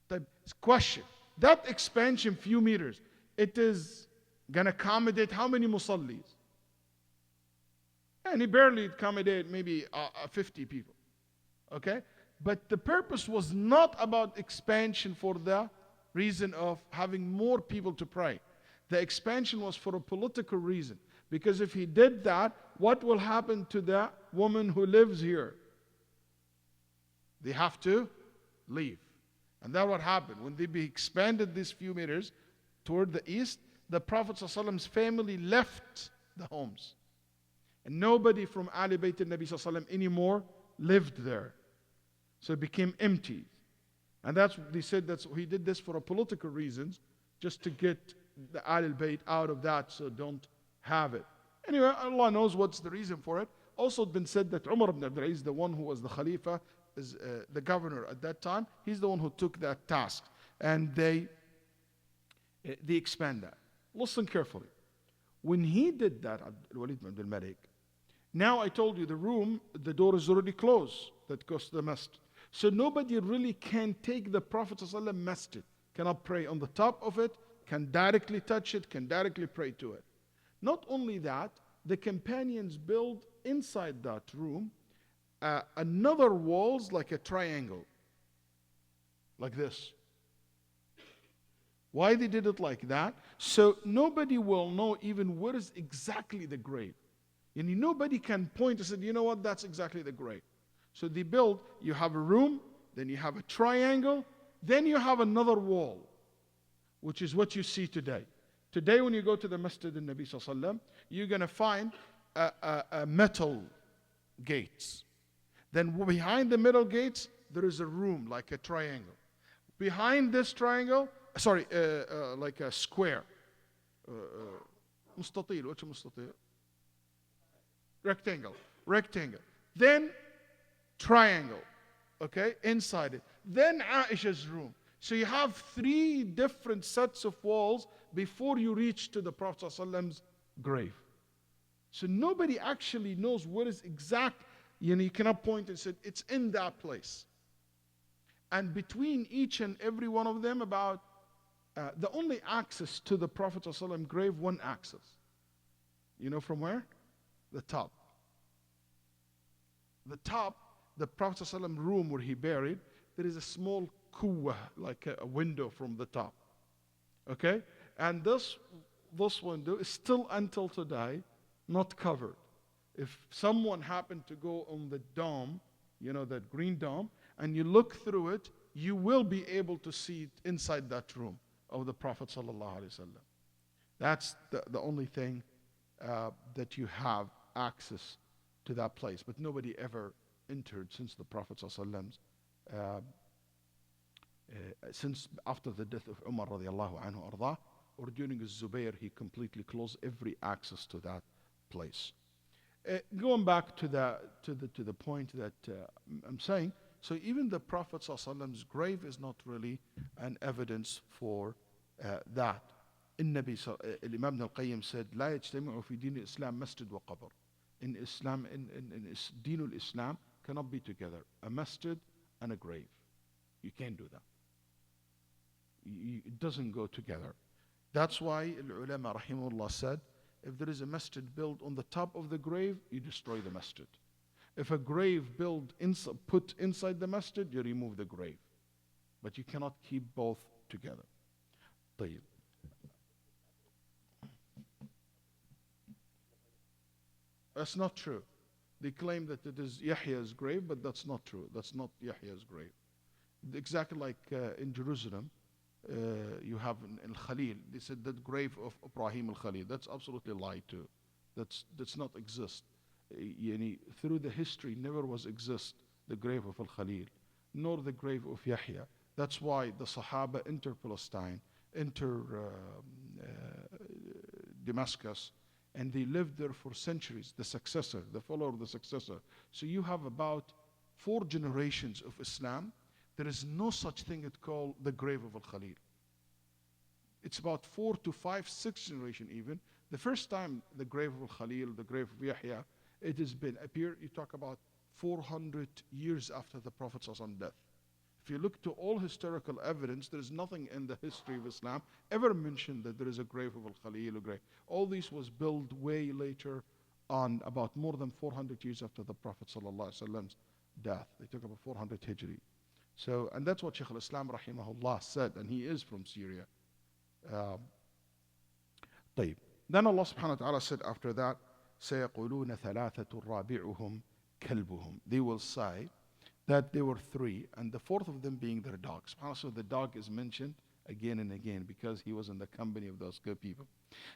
The question, that expansion few meters, it is going to accommodate how many musallis? And he barely accommodated maybe 50 people. Okay? But the purpose was not about expansion for the reason of having more people to pray. The expansion was for a political reason. Because if he did that, what will happen to the woman who lives here? They have to leave. And that's what happened. When they expanded these few meters toward the east, the Prophet ﷺ's family left the homes. And nobody from Ali Bayt al-Nabi ﷺ anymore lived there. So it became empty. And that's what they said, he did this for political reasons, just to get the Ahl Bayt out of that, so don't have it. Anyway, Allah knows what's the reason for it. Also it's been said that Umar ibn Abdul Aziz, the one who was the Khalifa, is the governor at that time, he's the one who took that task. And they expand that. Listen carefully. When he did that, Al-Walid ibn Abdul Malik, now I told you the door is already closed that goes to the masjid. So nobody really can take the Prophet ﷺ masjid, cannot pray on the top of it, can directly touch it, can directly pray to it. Not only that, the companions build inside that room another walls like a triangle, like this. Why they did it like that? So nobody will know even where is exactly the grave. And nobody can point and say, you know what, that's exactly the grave. So they build, you have a room, then you have a triangle, then you have another wall, which is what you see today. Today when you go to the Masjid al-Nabi Sallallahu Alaihi Wasallam, you're going to find a metal gates. Then behind the metal gates, there is a room like a triangle. Behind this triangle, like a square. مستطيل, what's a مستطيل? Rectangle. Then triangle, okay, inside it. Then Aisha's room. So you have 3 different sets of walls before you reach to the Prophet ﷺ's grave. So nobody actually knows what is exact. You cannot point and say, it's in that place. And between each and every one of them, about the only access to the Prophet ﷺ grave, one access. You know from where? The top. The top, the Prophet ﷺ room where he buried, there is a small kuwa, like a window from the top. Okay? And this window is still until today not covered. If someone happened to go on the dome, that green dome, and you look through it, you will be able to see it inside that room of the Prophet ﷺ. That's the only thing that you have access to that place. But nobody ever entered since the Prophet ﷺ's since after the death of Umar radiallahu anhu arda, or during Zubayr, he completely closed every access to that place. Going back to the point that I'm saying, so even the Prophet ﷺ's grave is not really an evidence for that. Imam Ibn al-Qayyim said, لا يجتمع في دين الإسلام مسجد وقبر. In Islam, in Deen al-Islam cannot be together. A masjid and a grave. You can't do that. it doesn't go together. That's why ulama rahimahullah said, if there is a masjid built on the top of the grave, you destroy the masjid. If a grave put inside the masjid, you remove the grave. But you cannot keep both together. طيب. That's not true. They claim that it is Yahya's grave, but that's not true. That's not Yahya's grave. Exactly like in Jerusalem, you have in Khalil, they said that grave of Ibrahim al-Khalil. That's absolutely lie too. That's not exist. Through the history, never was exist the grave of al-Khalil, nor the grave of Yahya. That's why the Sahaba enter Palestine, enter Damascus, and they lived there for centuries, the successor, the follower of the successor. So you have about 4 generations of Islam. There is no such thing as called the grave of Al-Khalil. It's about 4 to 5, 6 generation even. The first time the grave of Al-Khalil, the grave of Yahya, it has been appeared, you talk about 400 years after the Prophet's death. If you look to all historical evidence, there is nothing in the history of Islam ever mentioned that there is a grave of Al-Khalil. All this was built way later on, about more than 400 years after the Prophet ﷺ's death. They took about 400 Hijri. So, and that's what Shaykh al-Islam rahimahullah said, and he is from Syria. طيب. Then Allah subhanahu wa ta'ala said after that, سَيَقُولُونَ ثَلَاثَةٌ رَابِعُهُمْ كَلْبُهُم. They will say that there were 3, and the 4th of them being their dog. So the dog is mentioned again and again because he was in the company of those good people.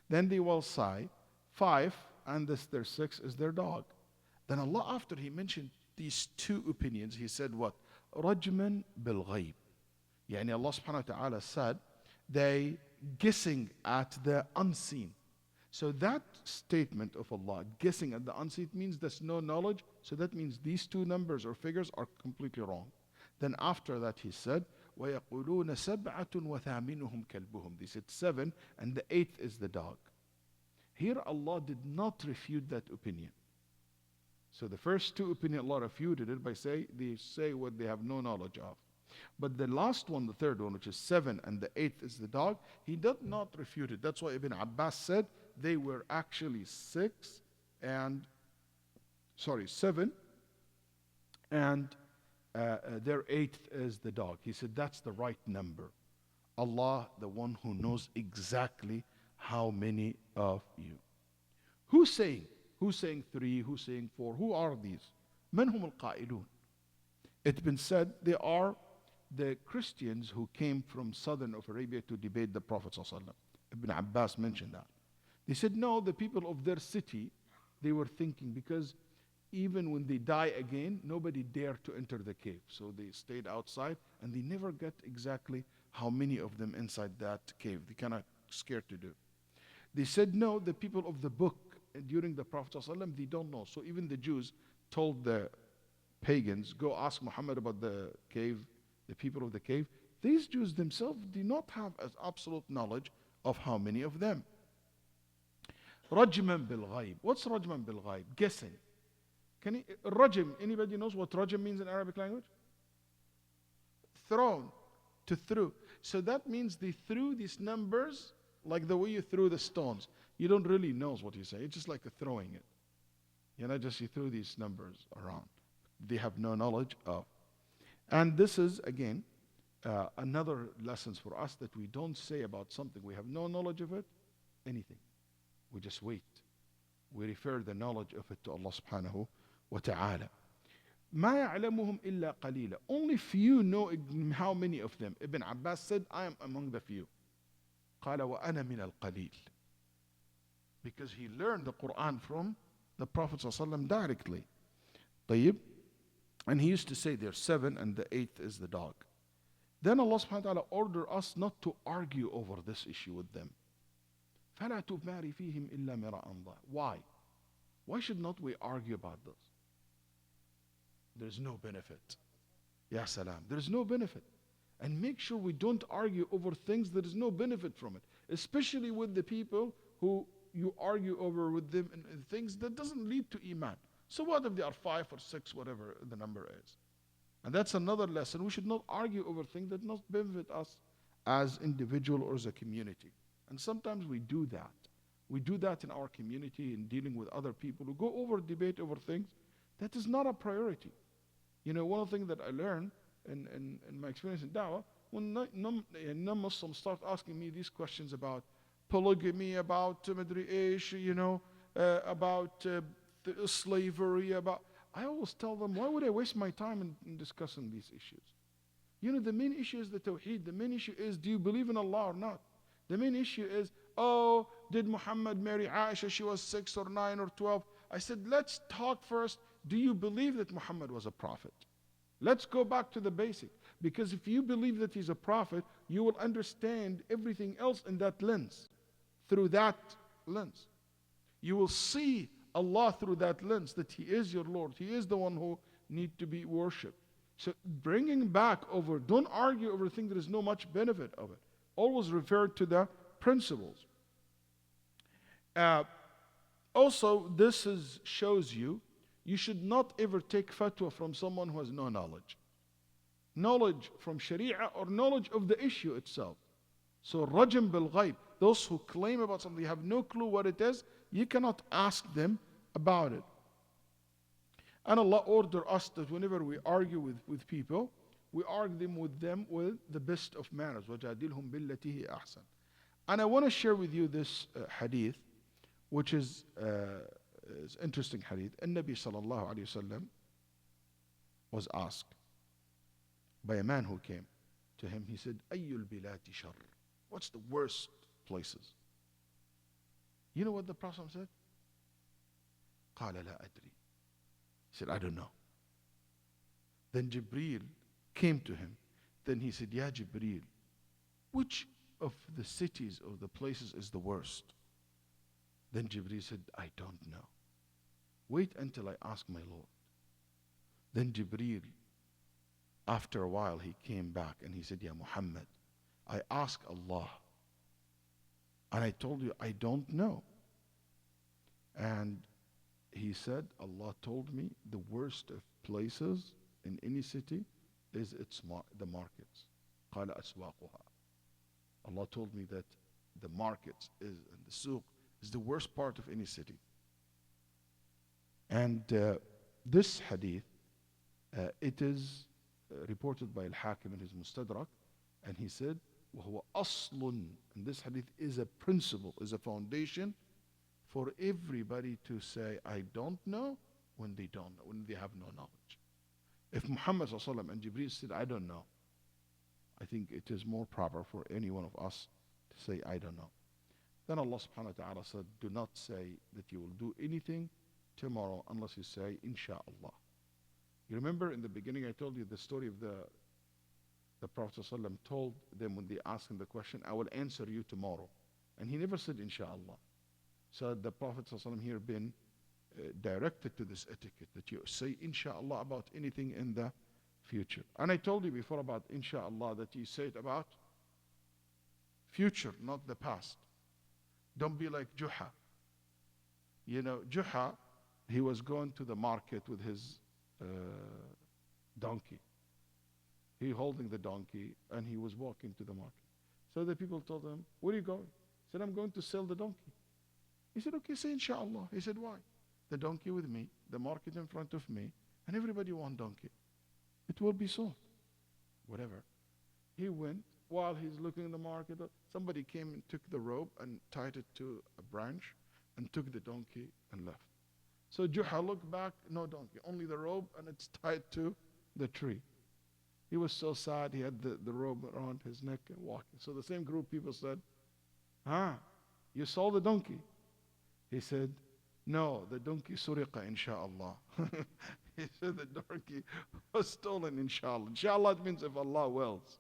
Then they will say 5, and their 6 is their dog. Then Allah, after He mentioned these 2 opinions, He said what? رَجْمًا بِالْغَيْبِ. Yani Allah subhanahu wa ta'ala said, they guessing at the unseen. So that statement of Allah, guessing at the unseen, means there's no knowledge. So that means these 2 numbers or figures are completely wrong. Then after that He said, وَيَقُولُونَ سَبْعَةٌ وَثَامِنُهُمْ كَلْبُهُم. They said 7, and the 8th is the dog. Here Allah did not refute that opinion. So the first 2 opinions, Allah refuted it by they say what they have no knowledge of. But the last one, the 3rd one, which is 7 and the 8th is the dog, He did not refute it. That's why Ibn Abbas said they were actually 7, and their 8th is the dog. He said that's the right number. Allah, the one who knows exactly how many of you. Who's saying? Who's saying 3? Who's saying 4? Who are these? من هم القائلون? It's been said they are the Christians who came from southern of Arabia to debate the Prophet ﷺ. Ibn Abbas mentioned that. They said no, the people of their city, they were thinking, because even when they die again, nobody dared to enter the cave. So they stayed outside, and they never get exactly how many of them inside that cave. They kind of scared to do. They said no, the people of the book during the Prophet ﷺ, they don't know. So even the Jews told the pagans, go ask Muhammad about the cave, the people of the cave. These Jews themselves do not have as absolute knowledge of how many of them. Rajman bil ghaib. What's rajman bil ghaib? Guessing. Rajm, anybody knows what rajm means in Arabic language? Thrown, to throw. So that means they threw these numbers like the way you threw the stones. You don't really know what you say. It's just like throwing it. Just you threw these numbers around. They have no knowledge of. And this is, again, another lesson for us, that we don't say about something we have no knowledge of it, anything. We just wait. We refer the knowledge of it to Allah subhanahu wa ta'ala. مَا يَعْلَمُهُمْ إِلَّا قَلِيلًا. Only few know how many of them. Ibn Abbas said, I am among the few. قَالَ وَأَنَا مِنَ الْقَلِيلِ. Because he learned the Quran from the Prophet ﷺ directly. طيب. And he used to say there's 7 and the 8th is the dog. Then Allah subhanahu wa ta'ala ordered us not to argue over this issue with them. فَلَا تُمَارِ فِيهِمْ إِلَّا مِرَاءً ظَاهِرًا. Why? Why should not we argue about this? There's no benefit. Ya salam. There's no benefit. And make sure we don't argue over things there is no benefit from it. Especially with the people who you argue over with them and things that doesn't lead to iman. So what if they are 5 or 6, whatever the number is? And that's another lesson. We should not argue over things that not benefit us as individual or as a community. And sometimes we do that. We do that in our community in dealing with other people who go over debate over things that is not a priority. You know, one of the things that I learned in my experience in Dawah, when non-Muslims start asking me these questions about polygamy, about about slavery, I always tell them, why would I waste my time in discussing these issues? You know, the main issue is the Tawheed. The main issue is, do you believe in Allah or not? The main issue is, oh, did Muhammad marry Aisha? She was 6 or 9 or 12. I said, let's talk first. Do you believe that Muhammad was a prophet? Let's go back to the basic. Because if you believe that he's a prophet, you will understand everything else in that lens. Through that lens. You will see Allah through that lens, that He is your Lord. He is the one who needs to be worshipped. So bringing back over, don't argue over things there is no much benefit of it. Always refer to the principles. Also, this shows you should not ever take fatwa from someone who has no knowledge. Knowledge from Sharia or knowledge of the issue itself. So rajm bil ghaib, those who claim about something, have no clue what it is, you cannot ask them about it. And Allah ordered us that whenever we argue with people, we argue with them with the best of manners. وَجَادِلْهُمْ بِالَّتِي هِيَ أَحْسَنُ. And I want to share with you this hadith, which is interesting hadith. And Nabi sallallahu alayhi wasallam was asked by a man who came to him. He said, أَيُّ الْبِلَاتِ شَرٌّ? What's the worst places? You know what the Prophet said? قَالَ لَا أَدْرِي. He said, I don't know. Then Jibreel came to him. Then he said, Ya Jibreel, which of the cities or the places is the worst? Then Jibreel said, I don't know. Wait until I ask my Lord. Then Jibreel, after a while, he came back and he said, Ya Muhammad, I asked Allah and I told you I don't know. And he said, Allah told me the worst of places in any city is the markets. قال أسواقها. Allah told me that the markets and the suq is the worst part of any city. And this hadith, it is reported by Al-Hakim in his Mustadrak, and he said, وَهُوَ أَصْلٌ. And this hadith is a principle, is a foundation for everybody to say, I don't know, when they don't know, when they have no knowledge. If Muhammad ﷺ and Jibreel said, I don't know, I think it is more proper for any one of us to say, I don't know. Then Allah subhanahu wa ta'ala said, do not say that you will do anything tomorrow unless you say, Insha'Allah. You remember in the beginning I told you the story of the Prophet ﷺ told them when they asked him the question, I will answer you tomorrow. And he never said, Insha'Allah. So the Prophet ﷺ here been directed to this etiquette that you say Insha'Allah about anything in the future. And I told you before about Insha'Allah that you say it about future, not the past. Don't be like Juha. You know, Juha, he was going to the market with his donkey. He holding the donkey and he was walking to the market. So the people told him, where are you going? He said, I'm going to sell the donkey. He said, okay, say Insha'Allah. He said, why? The donkey with me, the market in front of me, and everybody want donkey. It will be sold. Whatever. He went, while he's looking in the market, somebody came and took the rope and tied it to a branch and took the donkey and left. So Juha looked back, no donkey, only the rope, and it's tied to the tree. He was so sad, he had the rope around his neck and walking. So the same group of people said, you sold the donkey? He said, no, the donkey suriqa, insha'Allah. He said the donkey was stolen, inshallah. Inshallah it means if Allah wills.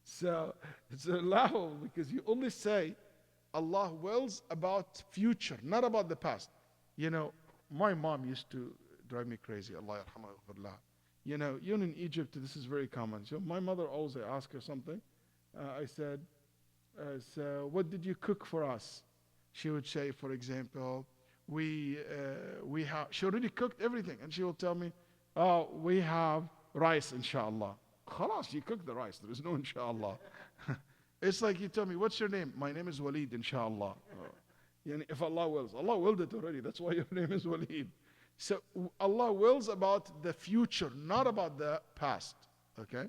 So it's allowable because you only say Allah wills about future, not about the past. You know, my mom used to drive me crazy. Allah yarhamah. You know, even in Egypt, this is very common. So my mother always, I ask her something. I said, so what did you cook for us? She would say, for example, we have, she already cooked everything. And she will tell me, oh, we have rice, inshallah. Khalas, you cooked the rice. There is no inshallah. It's like you tell me, what's your name? My name is Waleed, inshallah. Yani if Allah wills. Allah willed it already. That's why your name is Waleed. So Allah wills about the future, not about the past. Okay?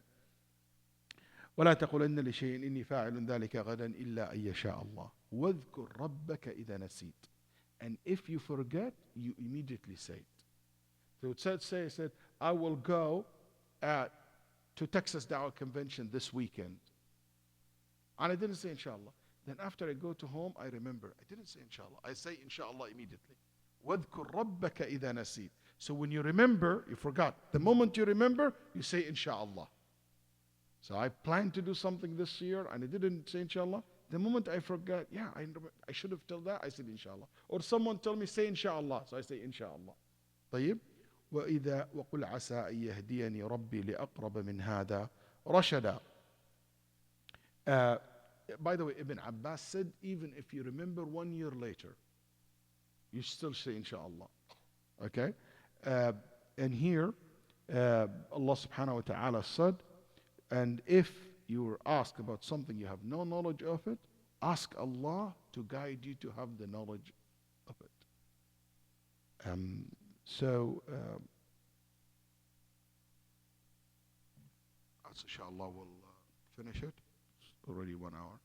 ولا تقولن لشيء إني فاعل ذلك غدا إلا أن يشاء الله واذكر ربك إذا نسيت. And if you forget, you immediately say it. So it said, I will go to Texas Dawah Convention this weekend. And I didn't say inshallah. Then after I go to home, I remember. I didn't say inshallah. I say inshallah immediately. وَاذْكُرْ رَبَّكَ إِذَا نَسِيتَ. So when you remember, you forgot. The moment you remember, you say inshallah. So I planned to do something this year and I didn't say inshallah. The moment I forgot, I should have told that, I said inshallah. Or someone told me say inshallah. So I say inshallah. طيب. وإذا وقل عسى أن يهديني ربي لأقرب من هذا رشدا. By the way, Ibn Abbas said, even if you remember 1 year later, you still say inshallah. Okay? And here, Allah subhanahu wa ta'ala said, and if you are asked about something you have no knowledge of it, ask Allah to guide you to have the knowledge of it. So inshallah we'll finish it. It's already 1 hour.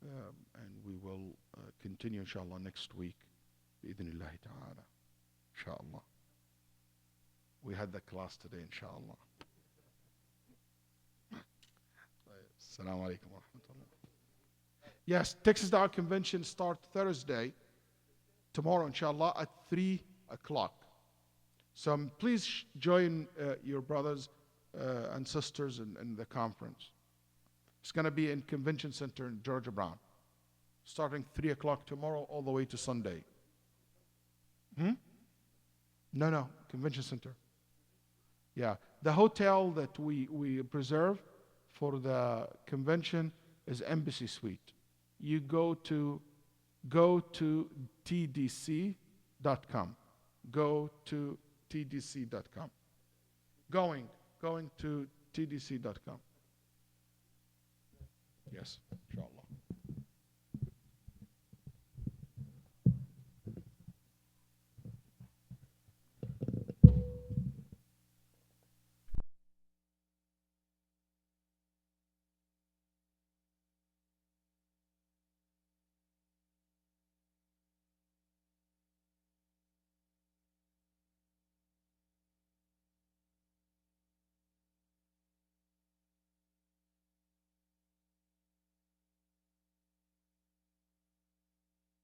And we will continue inshallah next week. Bi'idhnillahi ta'ala. Inshallah. We had the class today, inshallah. Assalamu alaikum wa rahmatullah. Yes, Texas Dawah Convention starts Thursday, tomorrow, inshallah, at 3 o'clock. So please join your brothers and sisters in the conference. It's going to be in Convention Center in Georgia Brown, starting 3 o'clock tomorrow all the way to Sunday. No, Convention Center. Yeah, the hotel that we preserve for the convention is Embassy Suite. You go to tdc.com. Go to tdc.com. Going to tdc.com. Yes, inshallah.